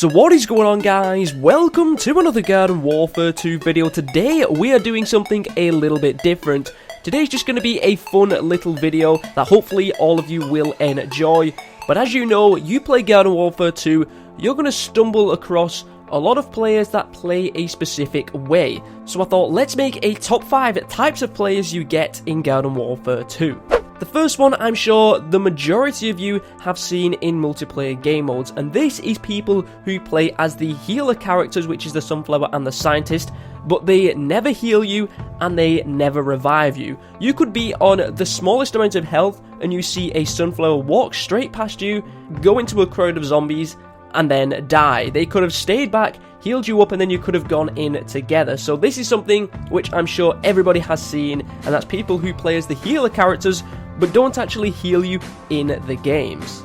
So what is going on, guys? Welcome to another Garden Warfare 2 video. Today we are doing something a little bit different. Today's just going to be a fun little video that hopefully all of you will enjoy. But as you know, you play Garden Warfare 2, you're going to stumble across a lot of players that play a specific way. So I thought, let's make a top 5 types of players you get in Garden Warfare 2. The first one I'm sure the majority of you have seen in multiplayer game modes, and this is people who play as the healer characters, which is the Sunflower and the Scientist, but they never heal you and they never revive you. You could be on the smallest amount of health and you see a Sunflower walk straight past you, go into a crowd of zombies, and then die. They could have stayed back, healed you up, and then you could have gone in together. So this is something which I'm sure everybody has seen, and that's people who play as the healer characters but don't actually heal you in the games.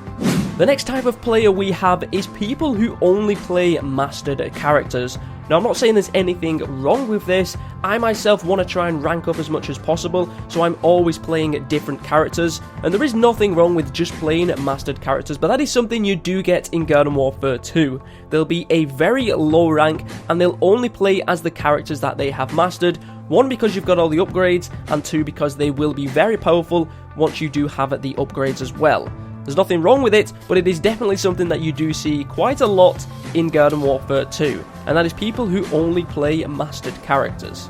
The next type of player we have is people who only play mastered characters. Now, I'm not saying there's anything wrong with this. I myself want to try and rank up as much as possible, so I'm always playing different characters, and there is nothing wrong with just playing mastered characters, but that is something you do get in Garden Warfare 2. They'll be a very low rank, and they'll only play as the characters that they have mastered. 1, because you've got all the upgrades, and 2, because they will be very powerful once you do have the upgrades as well. There's nothing wrong with it, but it is definitely something that you do see quite a lot in Garden Warfare 2, and that is people who only play mastered characters.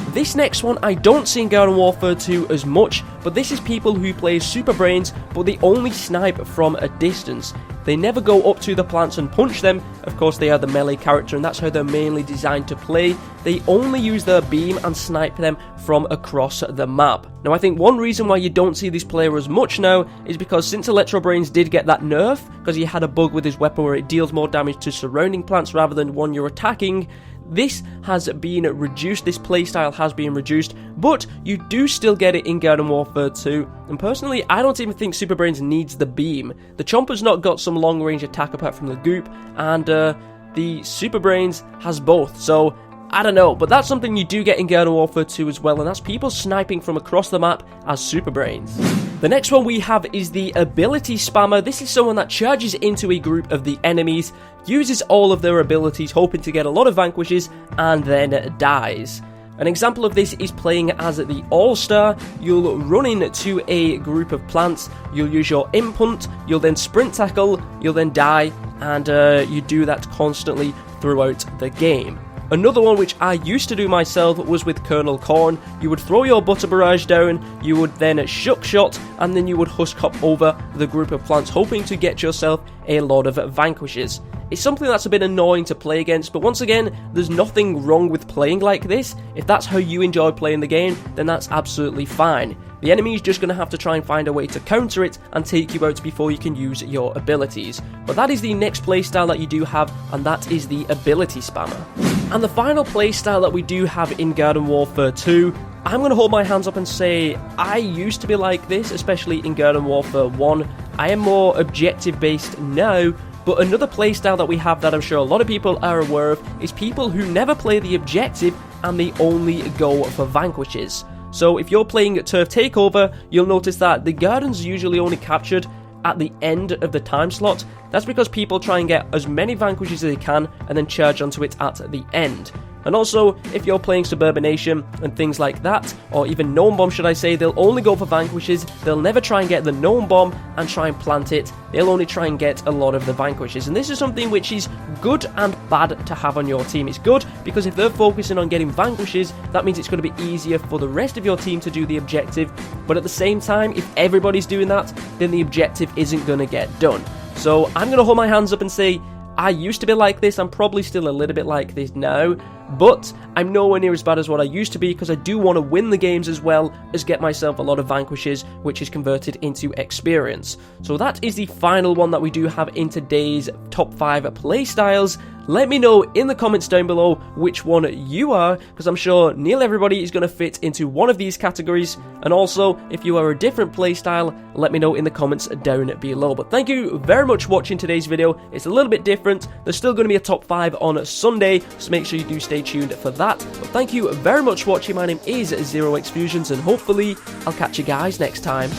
This next one I don't see in Garden Warfare 2 as much, but this is people who play Super Brains, but they only snipe from a distance. They never go up to the plants and punch them. Of course, they are the melee character, and that's how they're mainly designed to play. They only use their beam and snipe them from across the map. Now, I think one reason why you don't see this player as much now is because since Electro Brains did get that nerf, because he had a bug with his weapon where it deals more damage to surrounding plants rather than one you're attacking, this has been reduced, this playstyle has been reduced, but you do still get it in Garden Warfare 2, and personally, I don't even think Super Brains needs the beam. The Chomper's not got some long-range attack apart from the goop, and the Super Brains has both, so I don't know, but that's something you do get in Garden Warfare 2 as well, and that's people sniping from across the map as Super Brains. The next one we have is the Ability Spammer. This is someone that charges into a group of the enemies, uses all of their abilities, hoping to get a lot of vanquishes, and then dies. An example of this is playing as the All-Star. You'll run into a group of plants, you'll use your impunt, you'll then sprint tackle, you'll then die, and you do that constantly throughout the game. Another one which I used to do myself was with Colonel Corn. You would throw your butter barrage down, you would then shuck shot, and then you would husk hop over the group of plants, hoping to get yourself a lot of vanquishes. It's something that's a bit annoying to play against, but once again, there's nothing wrong with playing like this. If that's how you enjoy playing the game, then that's absolutely fine. The enemy is just going to have to try and find a way to counter it and take you out before you can use your abilities. But that is the next playstyle that you do have, and that is the Ability Spammer. And the final playstyle that we do have in Garden Warfare 2, I'm going to hold my hands up and say I used to be like this, especially in Garden Warfare 1. I am more objective based now, but another playstyle that we have that I'm sure a lot of people are aware of is people who never play the objective and they only go for vanquishes. So if you're playing Turf Takeover, you'll notice that the gardens usually only captured at the end of the time slot. That's because people try and get as many vanquishes as they can and then charge onto it at the end. And also, if you're playing Suburbanation and things like that, or even Gnome Bomb should I say, they'll only go for vanquishes, they'll never try and get the Gnome Bomb and try and plant it, they'll only try and get a lot of the vanquishes. And this is something which is good and bad to have on your team. It's good because if they're focusing on getting vanquishes, that means it's going to be easier for the rest of your team to do the objective, but at the same time, if everybody's doing that, then the objective isn't going to get done. So I'm going to hold my hands up and say, I used to be like this, I'm probably still a little bit like this now, but I'm nowhere near as bad as what I used to be because I do want to win the games as well as get myself a lot of vanquishes, which is converted into experience. So that is the final one that we do have in today's top 5 playstyles. Let me know in the comments down below which one you are, because I'm sure nearly everybody is going to fit into one of these categories. And also, if you are a different playstyle, let me know in the comments down below. But thank you very much for watching today's video. It's a little bit different. There's still going to be a top 5 on Sunday, so make sure you do stay tuned for that. But thank you very much for watching. My name is ZEROxFUSIONZ, and hopefully I'll catch you guys next time.